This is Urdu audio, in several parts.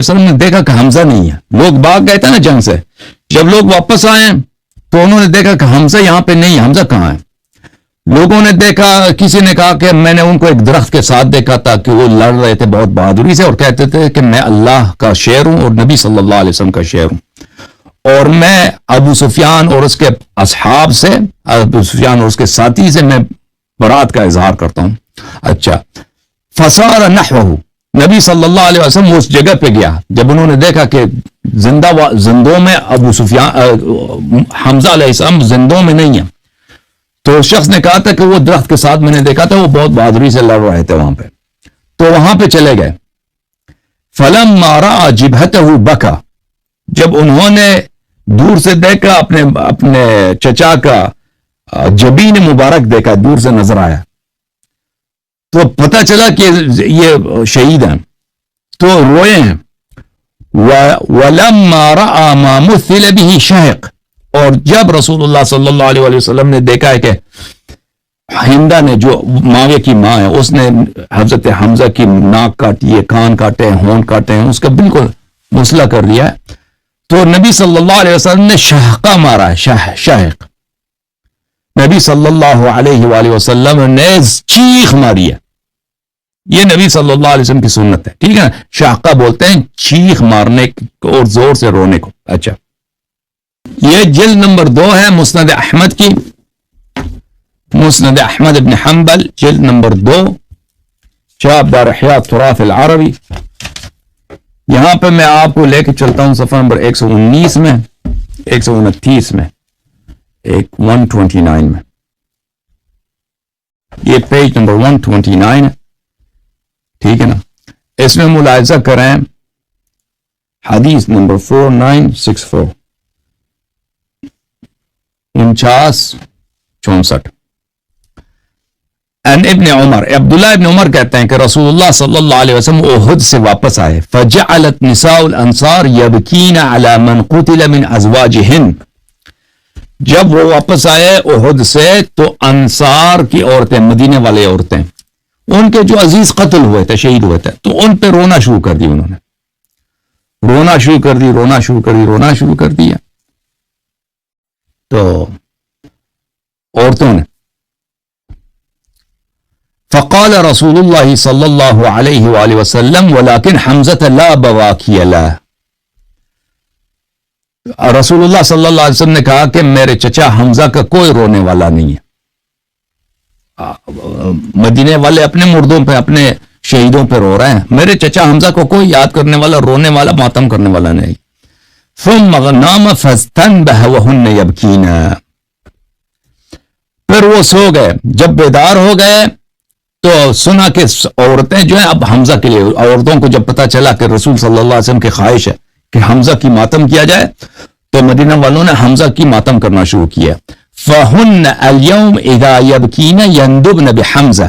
وسلم نے دیکھا کہ حمزہ نہیں ہے. لوگ بھاگ گئے تھے نا جنگ سے. جب لوگ واپس آئے تو انہوں نے دیکھا کہ حمزہ یہاں پہ نہیں ہے. حمزہ کہاں ہے؟ لوگوں نے دیکھا, کسی نے کہا کہ میں نے ان کو ایک درخت کے ساتھ دیکھا تھا کہ وہ لڑ رہے تھے بہت بہادری سے اور کہتے تھے کہ میں اللہ کا شعر ہوں اور نبی صلی اللہ علیہ وسلم کا شعر ہوں, اور میں ابو سفیان اور اس کے اصحاب سے, ابو سفیان اور اس کے ساتھی سے میں برات کا اظہار کرتا ہوں. اچھا, فصار نحوہ, نبی صلی اللہ علیہ وسلم اس جگہ پہ گیا جب انہوں نے دیکھا کہ زندوں میں ابو سفیان حمزہ علیہ السلام زندوں میں نہیں ہے, تو اس شخص نے کہا تھا کہ وہ درخت کے ساتھ میں نے دیکھا تھا, وہ بہت بہادری سے لڑ رہے تھے وہاں پہ. تو وہاں پہ چلے گئے. فلما رأى جبهته بكى, جب انہوں نے دور سے دیکھا اپنے چچا کا جبین مبارک دیکھا, دور سے نظر آیا تو پتہ چلا کہ یہ شہید ہیں, تو روئے ہیں. وَلَمَّا رَأَى مَا مُثِّلَ بِهِ شَهِقٌ, اور جب رسول اللہ صلی اللہ علیہ وسلم نے دیکھا ہے کہ ہندہ نے, جو معاویہ کی ماں ہے, اس نے حضرت حمزہ کی ناک کاٹی ہے, کان کاٹے ہیں, ہونٹ کاٹے ہیں, اس کا بالکل مسئلہ کر دیا ہے, تو نبی صلی اللہ علیہ وسلم نے شہقہ مارا ہے. شہق, نبی صلی اللہ علیہ وآلہ وسلم نے چیخ ماری ہے. یہ نبی صلی اللہ علیہ وسلم کی سنت ہے, ٹھیک ہے نا. شہقہ بولتے ہیں چیخ مارنے اور زور سے رونے کو. اچھا, یہ جلد نمبر 2 ہے مسند احمد کی, مسند احمد ابن حنبل, جلد نمبر 2, چاپ دار احیاء تراث العربی. یہاں پہ میں آپ کو لے کے چلتا ہوں صفحہ نمبر 119 میں, 129 میں, 129 میں, یہ پیج نمبر 129 ہے, ٹھیک ہے نا. اس میں ملاحظہ کریں حدیث نمبر 4964, 4964. ان ابن عمر, عبداللہ ابن عمر کہتے ہیں کہ رسول اللہ صلی اللہ علیہ وسلم احد سے واپس آئے. فجعلت نساء الانصار يبكين على من قتل من ازواجهن, جب وہ واپس آئے احد سے تو انصار کی عورتیں, مدینے والے عورتیں, ان کے جو عزیز قتل ہوئے تھے, شہید ہوئے تھے, تو ان پہ رونا شروع کر دی. انہوں نے رونا شروع کر دی, رونا شروع کر دی, رونا شروع کر دیا. تو عورتوں نے, فقال رسول اللہ صلی اللہ علیہ وآلہ وسلم ولكن حمزة لا بواكي له, رسول اللہ صلی اللہ علیہ وسلم نے کہا کہ میرے چچا حمزہ کا کوئی رونے والا نہیں ہے. مدینے والے اپنے مردوں پہ, اپنے شہیدوں پہ رو رہے ہیں, میرے چچا حمزہ کو کوئی یاد کرنے والا, رونے والا, ماتم کرنے والا نہیں. ثم نام فاستنبه وهن يبكين, پھر وہ سو گئے. جب بیدار ہو گئے تو سنا کہ عورتیں جو ہیں اب حمزہ کے لیے, عورتوں کو جب پتا چلا کہ رسول صلی اللہ علیہ وسلم کی خواہش ہے کہ حمزہ کی ماتم کیا جائے, تو مدینہ والوں نے حمزہ کی ماتم کرنا شروع کیا. فہن اليوم اذا يبكين يندبن بحمزہ,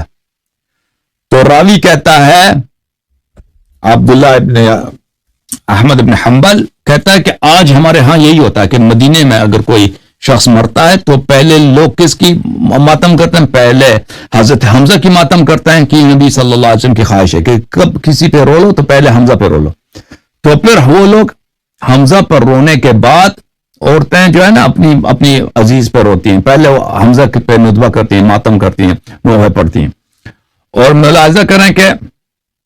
تو راوی کہتا ہے عبداللہ ابن احمد ابن حنبل کہتا ہے کہ آج ہمارے ہاں یہی ہوتا ہے کہ مدینے میں اگر کوئی شخص مرتا ہے تو پہلے لوگ کس کی ماتم کرتے ہیں؟ پہلے حضرت حمزہ کی ماتم کرتے ہیں کہ نبی صلی اللہ علیہ وسلم کی خواہش ہے کہ کب کسی پہ رو لو تو پہلے حمزہ پہ رو لو. تو پھر وہ لوگ حمزہ پر رونے کے بعد عورتیں جو ہے نا اپنی عزیز پہ روتی ہیں, پہلے وہ حمزہ پہ ندوہ کرتی ہیں, ماتم کرتی ہیں, نوحے پڑھتی ہیں. اور ملاحظہ کریں کہ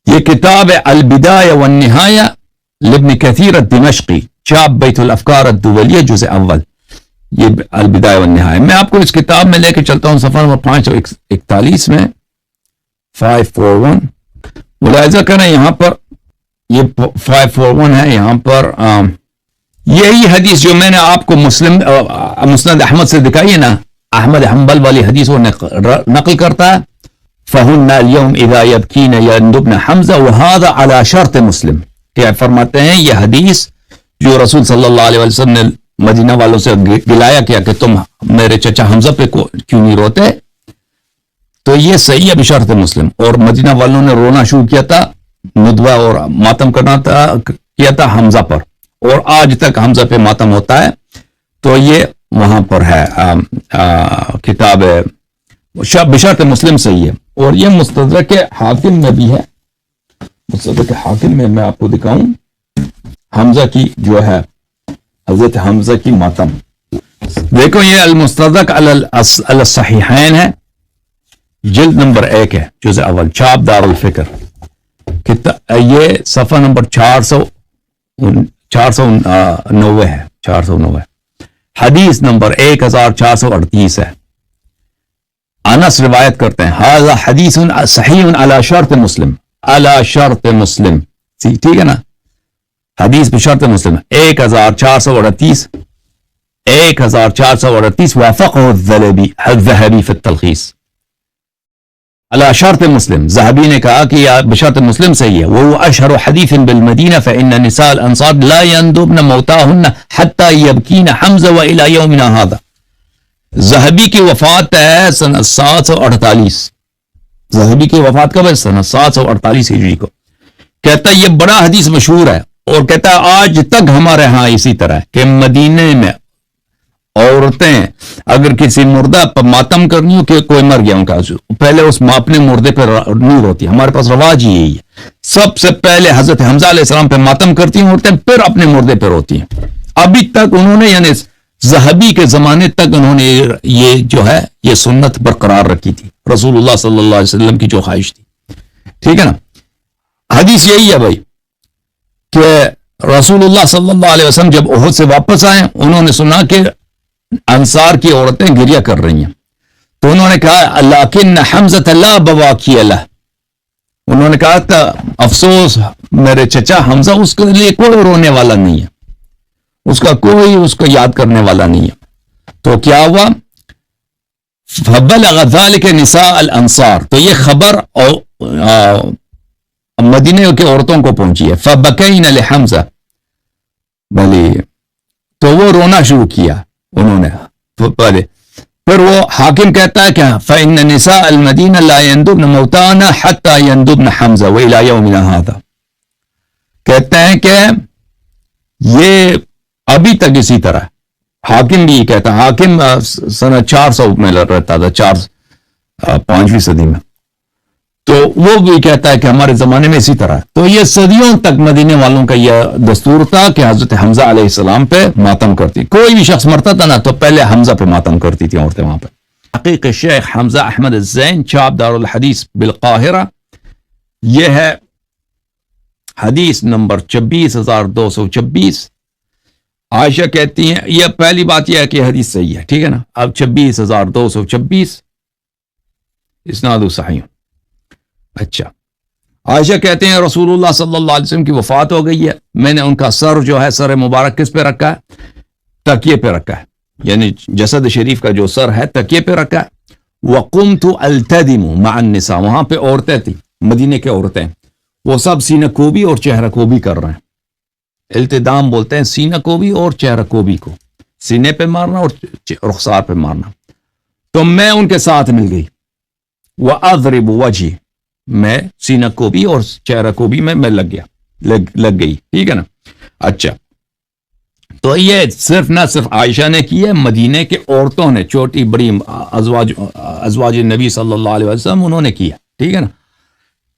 یہ کتاب البدایہ والنہایہ لابن کثیر الدمشقی, چاپ بیت الافکار الدولیہ, جزء اول, یہ البدایہ والنہایہ. میں آپ کو اس کتاب میں لے کے چلتا ہوں صفحہ نمبر 541 میں, 541. ملاحظہ کریں یہاں پر یہ 541 ہے, یہاں پر یہی حدیث جو میں نے آپ کو مسند احمد سے دکھائی ہے نا, احمد حنبل والی حدیث وہ نقل کرتا ہے. فَهُنَّ الْيَوْمِ إِذَا يَبْكِينَ يَنْدُبْنَ حَمْزَةَ وَهَذَا عَلَى شَرْطِ مسلم, کہ فرماتے ہیں یہ حدیث جو رسول صلی اللہ علیہ وسلم نے مدینہ والوں سے گلایا کیا کہ تم میرے چچا حمزہ پہ کیوں نہیں روتے, تو یہ صحیح ہے بشرط مسلم. اور مدینہ والوں نے رونا شروع کیا تھا, ندوہ اور ماتم کیا تھا حمزہ پر, اور آج تک حمزہ پہ ماتم ہوتا ہے. تو یہ وہاں پر ہے کتاب بشرط مسلم صحیح ہے. اور یہ مستدرک حاکم میں بھی ہے, مستدرک حاکم میں آپ کو دکھاؤں, حمزہ کی جو ہے حضرت حمزہ کی ماتم. دیکھو یہ المستدرک علی الصحیحین ہے، جلد نمبر 1 ہے، جزء اول، چھاپ دار الفکر، یہ صفحہ نمبر 490 ہے، 490. حدیث نمبر 1438 ہے. انس روایت کرتے ہیں ھذا حدیث صحیح علی شرط مسلم، علی شرط مسلم، ٹھیک ہے نا، حدیث پہ شرط مسلم. 1438 وافقہ الذہبی فی التلخیص، علی شرط مسلم، ذہبی نے کہا کہ یہ بشرط مسلم صحیح ہے. وہ اشہر حدیث بالمدینہ فإن نساء الانصار لا يندبن موتاہن حتی یبکین حمزہ وإلی یومنا ھذا. ذہبی کی وفات ہے سنہ 748. ذہبی کی وفات کب ہے؟ سنہ 748 ہجری کو. کہتا ہے یہ بڑا حدیث مشہور ہے، اور کہتا ہے آج تک ہمارے ہاں اسی طرح ہے کہ مدینے میں عورتیں اگر کسی مردہ پر ماتم کرنی ہو کہ کوئی مر گیا ان کا، پہلے اس اپنے مردے پر نور ہوتی ہے. ہمارے پاس رواج ہی یہی ہے، سب سے پہلے حضرت حمزہ علیہ السلام پہ ماتم کرتی ہیں عورتیں، پھر اپنے مردے پر ہوتی ہیں. ابھی تک انہوں نے، یعنی ذہبی کے زمانے تک انہوں نے یہ جو ہے یہ سنت برقرار رکھی تھی، رسول اللہ صلی اللہ علیہ وسلم کی جو خواہش تھی. ٹھیک ہے نا. حدیث یہی ہے بھائی کہ رسول اللہ صلی اللہ علیہ وسلم جب احد سے واپس آئے، انہوں نے سنا کہ انصار کی عورتیں گریہ کر رہی ہیں، تو انہوں نے کہا لیکن حمزہ لا بواکی لہ، انہوں نے کہا تھا افسوس میرے چچا حمزہ، اس کے لیے کوئی رونے والا نہیں ہے، اس کا کوئی اس کو یاد کرنے والا نہیں ہے. تو کیا ہوا؟ فبلغ ذلك نساء الانصار، تو یہ خبر مدینے کی عورتوں کو پہنچی ہے. فبکین لحمزہ، بھلی تو وہ رونا شروع کیا انہوں نے پہلے. پھر وہ حاکم کہتا ہے کہ فإن نساء المدینہ لا يندبن موتانا حتى يندبن حمزہ وإلى يومنا هذا. کہتے ہیں کہ یہ ابھی تک اسی طرح. حاکم بھی کہتا ہے، حاکم سنہ 400 میں رہتا تھا، 5ویں صدی میں، تو وہ بھی کہتا ہے کہ ہمارے زمانے میں اسی طرح. تو یہ صدیوں تک مدینے والوں کا یہ دستور تھا کہ حضرت حمزہ علیہ السلام پہ ماتم کرتی، کوئی بھی شخص مرتا تھا نا تو پہلے حمزہ پہ ماتم کرتی تھی عورتیں وہاں پہ. تحقیق شیخ حمزہ احمد الزین، چھاپ دار الحدیث بالقاہرہ، یہ ہے حدیث نمبر 24226. عائشہ کہتی ہیں، یہ پہلی بات یہ ہے کہ حدیث صحیح ہے، ٹھیک ہے نا. اب 24226 اسناد صحیح. اچھا، عائشہ کہتے ہیں رسول اللہ صلی اللہ علیہ وسلم کی وفات ہو گئی ہے، میں نے ان کا سر جو ہے، سر مبارک کس پہ رکھا ہے؟ تکیے پہ رکھا ہے، یعنی جسد شریف کا جو سر ہے تکیے پہ رکھا ہے. وقمت التدم مع النساء، وہاں پہ عورتیں تھیں، مدینے کے عورتیں، وہ سب سینہ کوبی اور چہرہ کوبی کر رہے ہیں. التدام بولتے ہیں سینہ کوبی اور چہرہ کوبی کو، سینے پہ مارنا اور رخسار پہ مارنا. تو میں ان کے ساتھ مل گئی. وَأَضْرِبُ وَجْهِ، میں سینہ کوبی اور چہرہ کوبی میں لگ گئی. ٹھیک ہے نا. اچھا، تو یہ صرف نہ صرف عائشہ نے کی ہے، مدینے کے عورتوں نے، چھوٹی بڑی ازواج نبی صلی اللہ علیہ وسلم، انہوں نے کیا. ٹھیک ہے نا.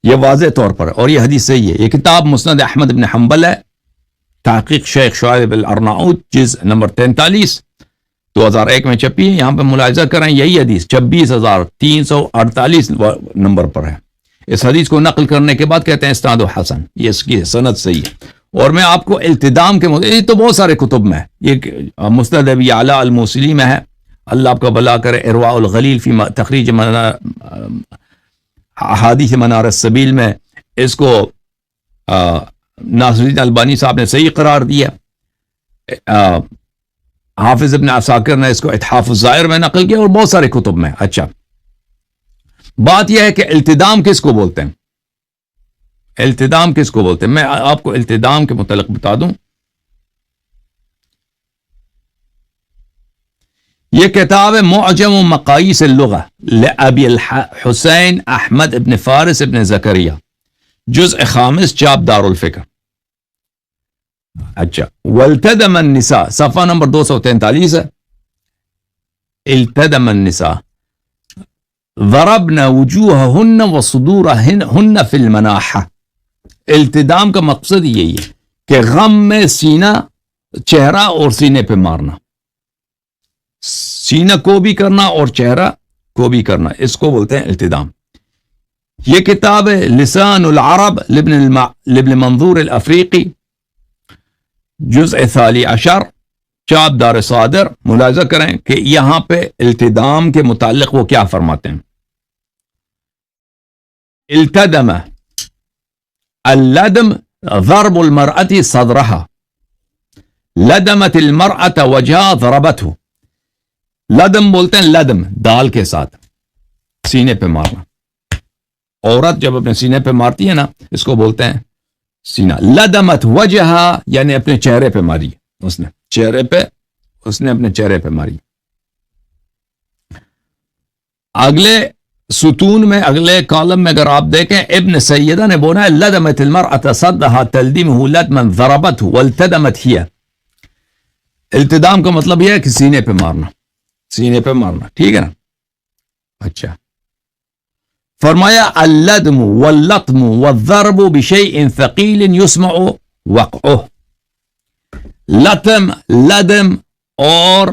یہ واضح طور پر، اور یہ حدیث صحیح ہے. یہ کتاب مسند احمد بن حنبل ہے، تحقیق شیخ شعیب الارناؤط، جزء نمبر 43، 2001 میں چھپی ہے. یہاں پہ ملاحظہ کریں، یہی حدیث 26348 نمبر پر ہے. اس حدیث کو نقل کرنے کے بعد کہتے ہیں اسناد حسن، یہ اس کی سند صحیح ہے. اور میں آپ کو التدام کے یہ تو بہت سارے کتب میں ہے، یہ مسند ابی اعلی الموصلی میں ہے، اللہ آپ کا بھلا کرے. ارواء الغلیل فی تخریج احادیث منار السبیل میں اس کو ناصرالدین البانی صاحب نے صحیح قرار دیا. حافظ ابن عساکر نے اس کو اتحاف الزائر میں نقل کیا، اور بہت سارے کتب میں. اچھا، بات یہ ہے کہ التدام کس کو بولتے ہیں؟ التدام کس کو بولتے ہیں؟ میں آپ کو التدام کے متعلق بتا دوں. یہ کتاب ہے معجم مقاییس اللغہ لابی الحسین احمد ابن فارس ابن زکریہ، جزء 5، چھاپ دار الفکر. اچھا، والتدم النساء، صفحہ نمبر 243 ہے. التدم النساء ضربن وجوہہن وصدورہن فی المناحہ. التدام کا مقصد یہی ہے کہ غم میں سینہ، چہرہ اور سینے پہ مارنا، سینہ کو بھی کرنا اور چہرہ کو بھی کرنا، اس کو بولتے ہیں التدام۔ یہ کتاب ہے لسان العرب لابن منظور الافریقی، جزء ثانی عشر، چاپ دار صادر۔ ملاحظہ کریں کہ یہاں پہ التدام کے متعلق وہ کیا فرماتے ہیں۔ التدم، اللدم ضرب المرأة صدرها، لدمت المرأة وجهها ضربته۔ لدم بولتے ہیں لدم، دال کے ساتھ سینے پہ مارنا، عورت جب اپنے سینے پہ مارتی ہے نا، اس کو بولتے ہیں سینہ۔ لدمت وجہا یعنی اپنے چہرے پہ ماری، اس نے اپنے چہرے پہ ماری۔ اگلے ستون میں، اگلے کالم میں اگر آپ دیکھیں، ابن سیدہ نے بولا ہے لدمت المرأة صدها تلدمه لدما ضربته والتدمت ہی۔ التدام کا مطلب یہ ہے کہ سینے پہ مارنا، سینے پہ مارنا، ٹھیک ہے نا۔ اچھا، فرمایا اللدم واللطم والضرب بشيء ثقيل يسمع وقعه۔ لدم اور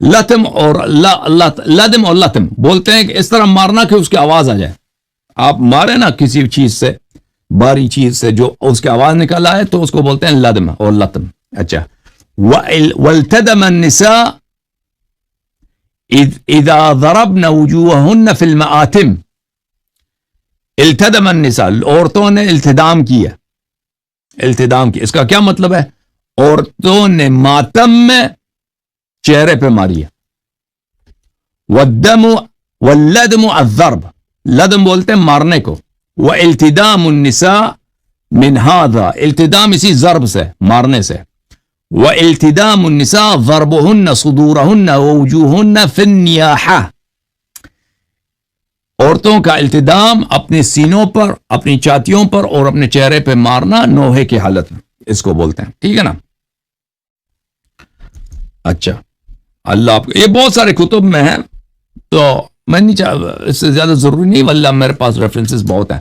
لطم اور لدم اور لطم بولتے ہیں کہ اس طرح مارنا کہ اس کی آواز آ جائے۔ آپ مارے نا کسی چیز سے، باری چیز سے، جو اس کی آواز نکل آئے تو اس کو بولتے ہیں لدم اور لطم۔ اچھا، والتدم النساء اذا ضربن وجوههن في المآتم۔ التدم النساء، عورتوں نے التدام کیا، التدام کی، اس کا کیا مطلب ہے؟ عورتوں نے ماتم میں چہرے پہ ماری ہے۔ والدم واللدم الضرب، لدم بولتے ہیں مارنے کو، والتدام النساء من هذا، التدام اسی ضرب سے، مارنے سے۔ والتدام النساء ضربهن صدورهن ووجوههن في النياحة، عورتوں کا التدام اپنے سینوں پر، اپنی چھاتیوں پر اور اپنے چہرے پہ مارنا نوحے کی حالت میں، اس کو بولتے ہیں، ٹھیک ہے نا۔ اچھا، اللہ آپ کو، یہ بہت سارے کتب میں ہے تو میں نہیں اس سے زیادہ ضروری نہیں، واللہ میرے پاس ریفرنسز بہت ہیں۔